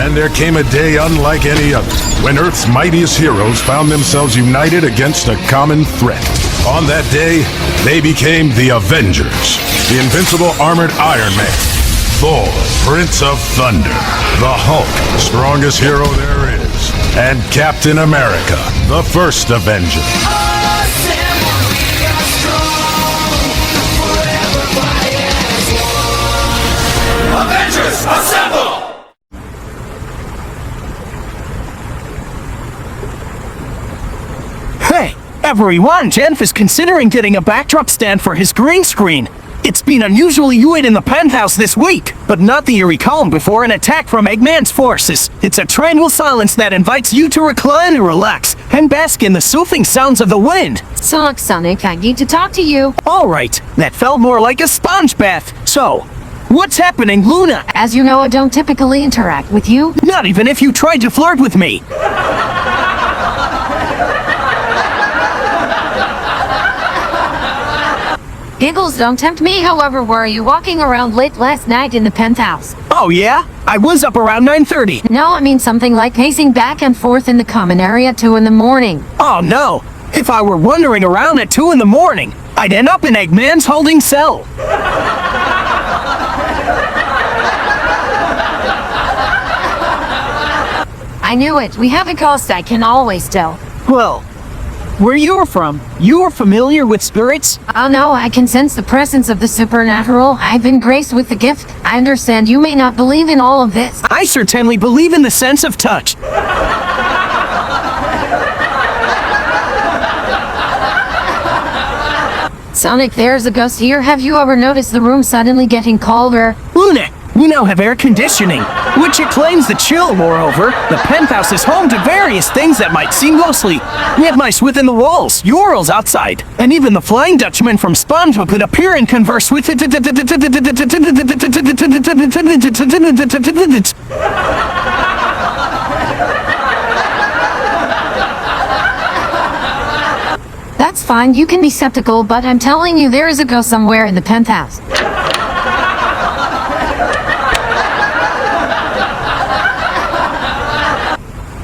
And there came a day unlike any other, when Earth's mightiest heroes found themselves united against a common threat. On that day, they became the Avengers. The invincible armored Iron Man, Thor, Prince of Thunder, the Hulk, strongest hero there is, and Captain America, the first Avenger. Avengers, assemble! Hey, everyone, Jenf is considering getting a backdrop stand for his green screen. It's been unusually humid in the penthouse this week, but not the eerie calm before an attack from Eggman's forces. It's a tranquil silence that invites you to recline and relax, and bask in the soothing sounds of the wind. Sonic, I need to talk to you. Alright, that felt more like a sponge bath. So, what's happening, Loona? As you know, I don't typically interact with you. Not even if you tried to flirt with me. Giggles don't tempt me, however, were you walking around late last night in the penthouse? Oh yeah? I was up around 9:30. No, I mean something like pacing back and forth in the common area at 2 in the morning. Oh no! If I were wandering around at 2 in the morning, I'd end up in Eggman's holding cell. I knew it. We have a ghost, I can always tell. Well, where you're from, you are familiar with spirits? Oh no, I can sense the presence of the supernatural. I've been graced with the gift. I understand you may not believe in all of this. I certainly believe in the sense of touch. Sonic, there's a ghost here. Have you ever noticed the room suddenly getting colder? Loona, we now have air conditioning, which it claims the chill. Moreover, the penthouse is home to various things that might seem ghostly. We have mice within the walls, Urals outside, and even the Flying Dutchman from SpongeBob could appear and converse with it. That's fine, you can be skeptical, but I'm telling you there is a ghost somewhere in the penthouse.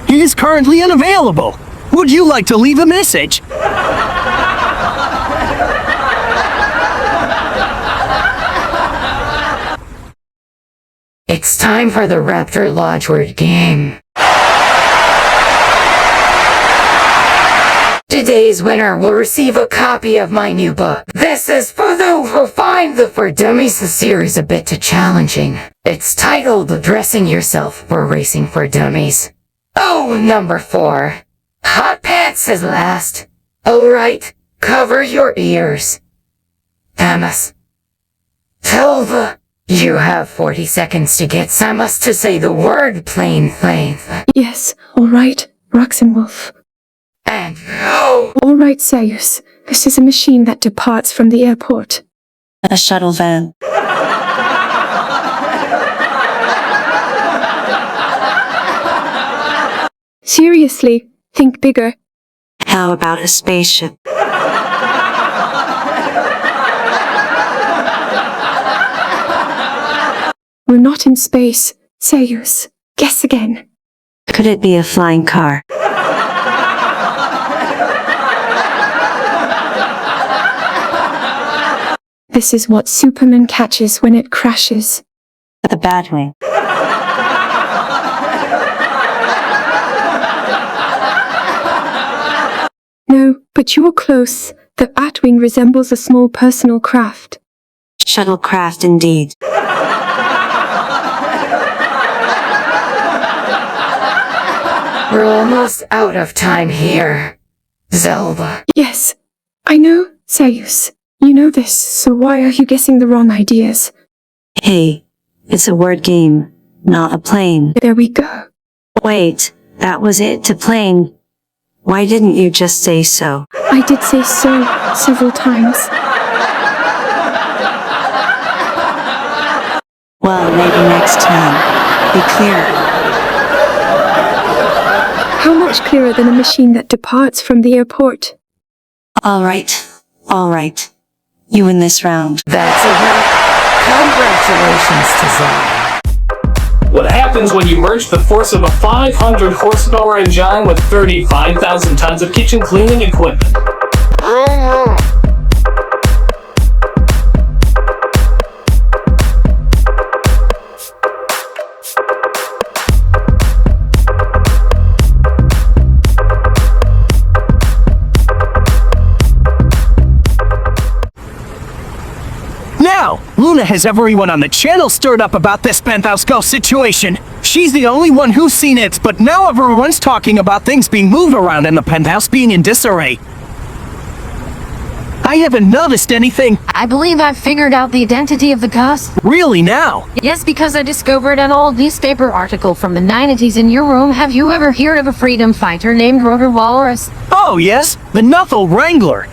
He is currently unavailable. Would you like to leave a message? It's time for the Raptor Lodge Word Game. Today's winner will receive a copy of my new book. This is for those who find the For Dummies series a bit too challenging. It's titled Dressing Yourself for Racing for Dummies. Oh, number 4. Hot Pants is last. Alright, cover your ears. Samus. Tilda. You have 40 seconds to get Samus to say the word plain. Yes, alright, Roxanne-Wolf. And go! Alright, Samus. This is a machine that departs from the airport. A shuttle van. Seriously, think bigger. How about a spaceship? We're not in space. Samus, guess again. Could it be a flying car? This is what Superman catches when it crashes. The Batwing. No, but you were close. The Batwing resembles a small personal craft. Shuttlecraft indeed. We're almost out of time here. Zelda. Yes, I know, Samus. You know this, so why are you guessing the wrong ideas? Hey, it's a word game, not a plane. There we go. Wait, that was it to plane. Why didn't you just say so? I did say so several times. Well, maybe next time. Be clear. How much clearer than a machine that departs from the airport? Alright. You win this round. That's a wrap. Congratulations to Zelda. What happens when you merge the force of a 500 horsepower engine with 35,000 tons of kitchen cleaning equipment? Now, Loona has everyone on the channel stirred up about this penthouse ghost situation. She's the only one who's seen it, but now everyone's talking about things being moved around and the penthouse being in disarray. I haven't noticed anything. I believe I've figured out the identity of the ghost. Really now? Yes, because I discovered an old newspaper article from the 90s in your room. Have you ever heard of a freedom fighter named Rotor Walrus? Oh yes, the Nuthel Wrangler.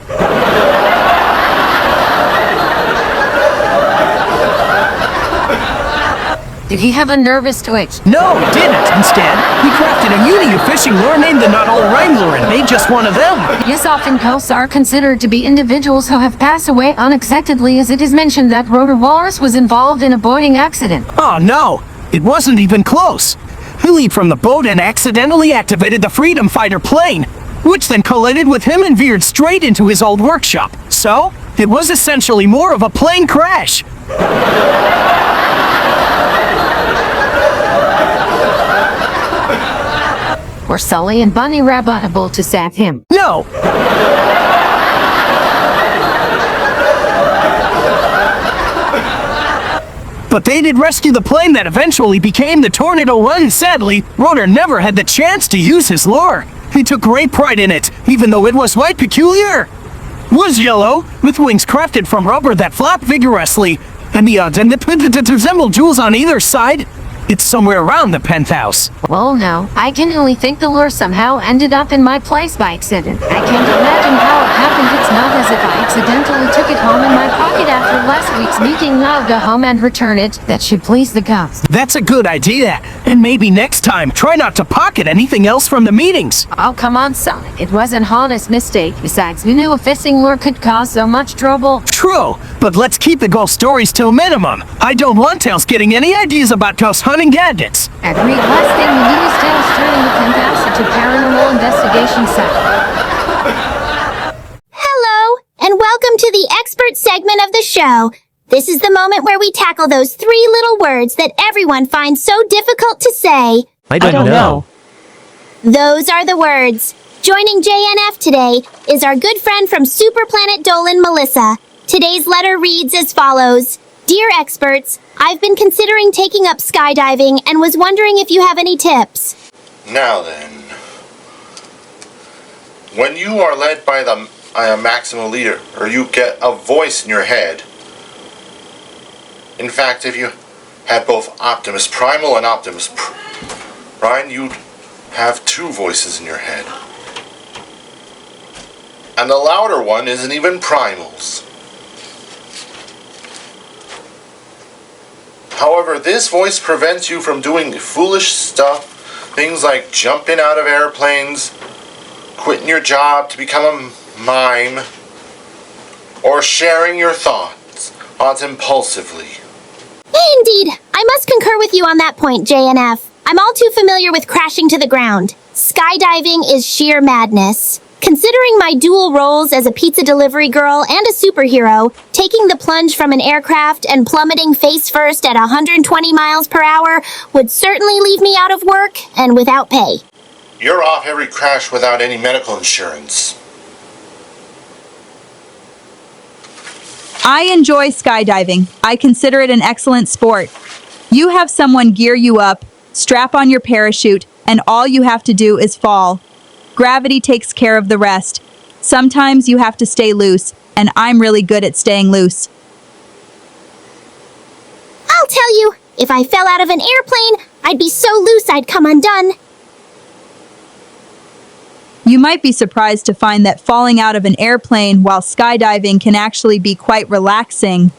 Did he have a nervous twitch? No, he didn't. Instead, he crafted a Uni fishing lure named the Nuthel Wrangler and made just one of them. Yes, often ghosts are considered to be individuals who have passed away unexpectedly, as it is mentioned that Rotor Walrus was involved in a boating accident. Oh no, it wasn't even close. He leaped from the boat and accidentally activated the Freedom Fighter plane, which then collided with him and veered straight into his old workshop. So, it was essentially more of a plane crash. Were Sully and Bunny Rabbit to save him? No. But they did rescue the plane that eventually became the Tornado 1. Sadly, Rotor never had the chance to use his lure. He took great pride in it, even though it was quite peculiar. Was yellow, with wings crafted from rubber that flap vigorously, and the odds and the resemble jewels on either side. It's somewhere around the penthouse. Well, no. I can only think the lure somehow ended up in my place by accident. I can't imagine how it happened. It's not as if I accidentally took it home in my pocket after last week's meeting. I'll go home and return it. That should please the ghost. That's a good idea. And maybe next time, try not to pocket anything else from the meetings. Oh, come on, son. It was an honest mistake. Besides, who knew a fishing lure could cause so much trouble? True, but let's keep the ghost stories to a minimum. I don't want Tails getting any ideas about ghost hunting gadgets. Agreed. Last thing we need is Tails turning the penthouse into paranormal investigation site. Hello, and welcome to the expert segment of the show. This is the moment where we tackle those 3 little words that everyone finds so difficult to say. I don't know. Those are the words. Joining JNF today is our good friend from Super Planet Dolan, Melissa. Today's letter reads as follows. Dear experts, I've been considering taking up skydiving and was wondering if you have any tips. Now then, when you are led by the maximal leader, or you get a voice in your head, in fact, if you had both Optimus Primal and Optimus Prime, you'd have 2 voices in your head. And the louder one isn't even Primal's. However, this voice prevents you from doing foolish stuff, things like jumping out of airplanes, quitting your job to become a mime, or sharing your thoughts impulsively. Indeed, I must concur with you on that point, JNF. I'm all too familiar with crashing to the ground. Skydiving is sheer madness. Considering my dual roles as a pizza delivery girl and a superhero, taking the plunge from an aircraft and plummeting face first at 120 miles per hour would certainly leave me out of work and without pay. You're off every crash without any medical insurance. I enjoy skydiving. I consider it an excellent sport. You have someone gear you up, strap on your parachute, and all you have to do is fall. Gravity takes care of the rest. Sometimes you have to stay loose, and I'm really good at staying loose. I'll tell you, if I fell out of an airplane, I'd be so loose I'd come undone. You might be surprised to find that falling out of an airplane while skydiving can actually be quite relaxing.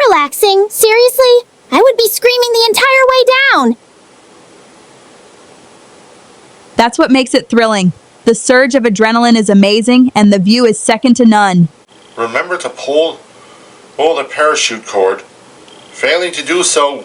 Relaxing? Seriously? I would be screaming the entire way down. That's what makes it thrilling. The surge of adrenaline is amazing, and the view is second to none. Remember to pull the parachute cord Failing to do so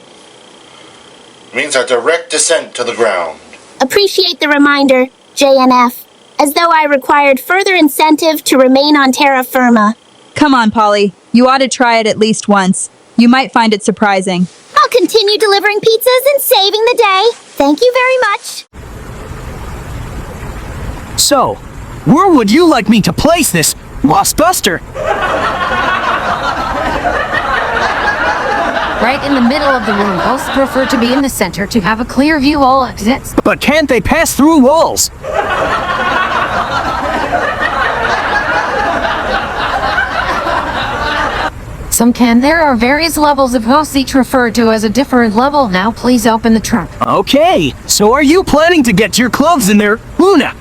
means a direct descent to the ground. Appreciate the reminder, JNF, as though I required further incentive to remain on terra firma. Come on, Polly. You ought to try it at least once. You might find it surprising. I'll continue delivering pizzas and saving the day. Thank you very much. So, where would you like me to place this Buster? Right in the middle of the room. Hosts prefer to be in the center to have a clear view all exits. But can't they pass through walls? Some can. There are various levels of hosts, each referred to as a different level. Now please open the trunk. Okay, so are you planning to get your clothes in there, Loona?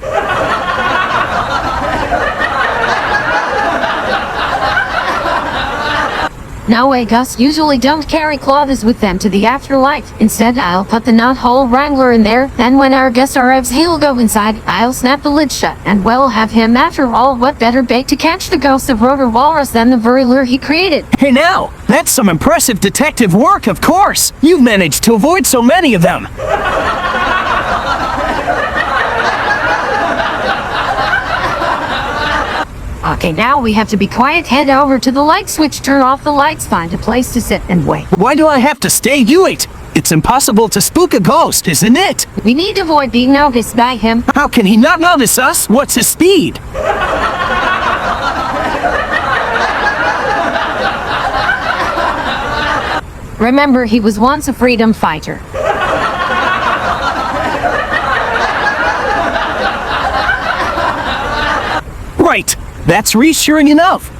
No way, Gus. Usually don't carry clothes with them to the afterlife. Instead, I'll put the knothole wrangler in there. Then when our guest arrives, he'll go inside. I'll snap the lid shut, and we'll have him. After all, what better bait to catch the ghost of Rotor Walrus than the very lure he created? Hey now, that's some impressive detective work, of course. You've managed to avoid so many of them. Okay, now we have to be quiet. Head over to the light switch, turn off the lights, find a place to sit and wait. Why do I have to stay? You wait. It's impossible to spook a ghost, isn't it? We need to avoid being noticed by him. How can he not notice us? What's his speed? Remember, he was once a freedom fighter. Right. That's reassuring enough.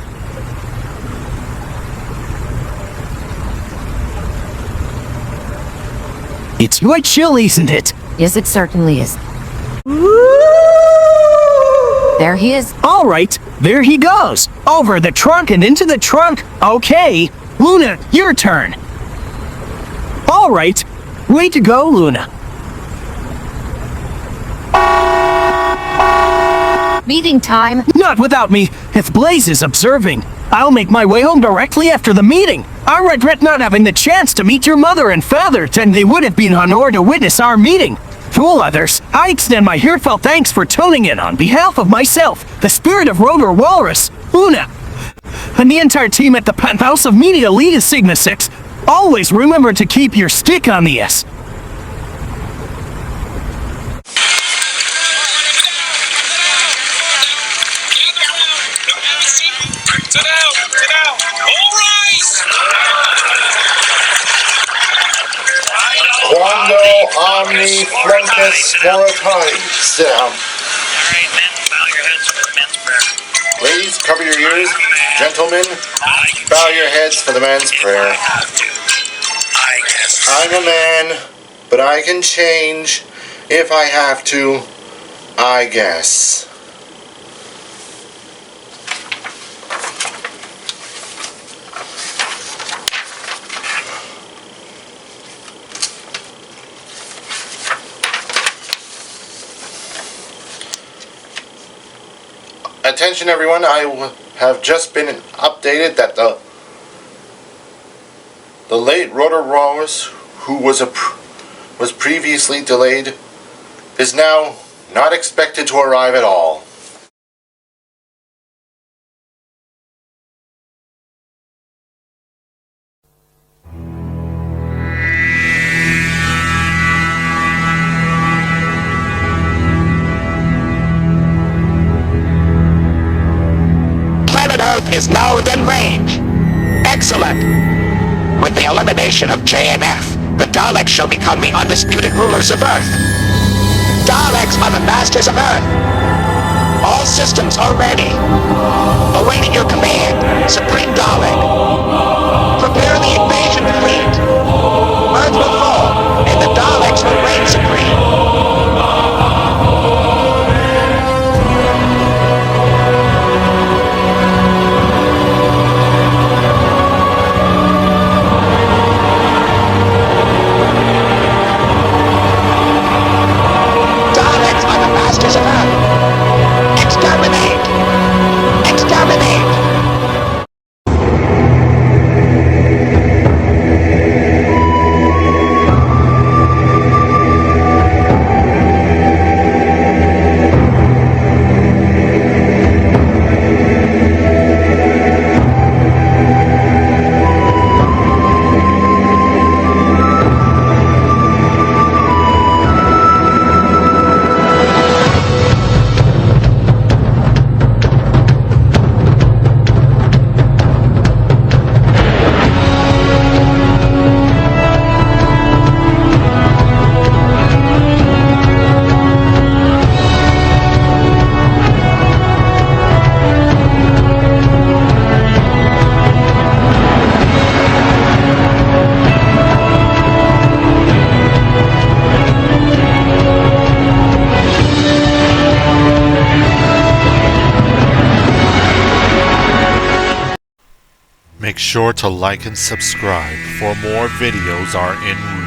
It's quite chill, isn't it? Yes, it certainly is. There he is. All right, there he goes. Over the trunk and into the trunk. Okay, Loona, your turn. All right, way to go, Loona. Meeting time. Not without me, if Blaze is observing. I'll make my way home directly after the meeting. I regret not having the chance to meet your mother and father, then they would have been honored to witness our meeting. To all others, I extend my heartfelt thanks for tuning in on behalf of myself, the spirit of Rotor Walrus, Loona, and the entire team at the Penthouse of Media Lead Sigma 6. Always remember to keep your stick on the S. Sit down! All rise! Quando omni flancus moratari. Sit down. Alright, men, bow your heads for the men's prayer. Ladies, cover your ears. Gentlemen, bow your heads for the man's prayer. I'm a man, but I can change if I have to, I guess. Attention everyone, I have just been updated that the late Rotor Walrus, who was previously delayed, is now not expected to arrive at all. Is now within range. Excellent. With the elimination of JNF, the Daleks shall become the undisputed rulers of Earth. Daleks are the masters of Earth. All systems are ready. Awaiting your command, Supreme Dalek. Prepare the invasion fleet. Earth will fall, and the Daleks will reign supreme. sure to like and subscribe for more videos are en route.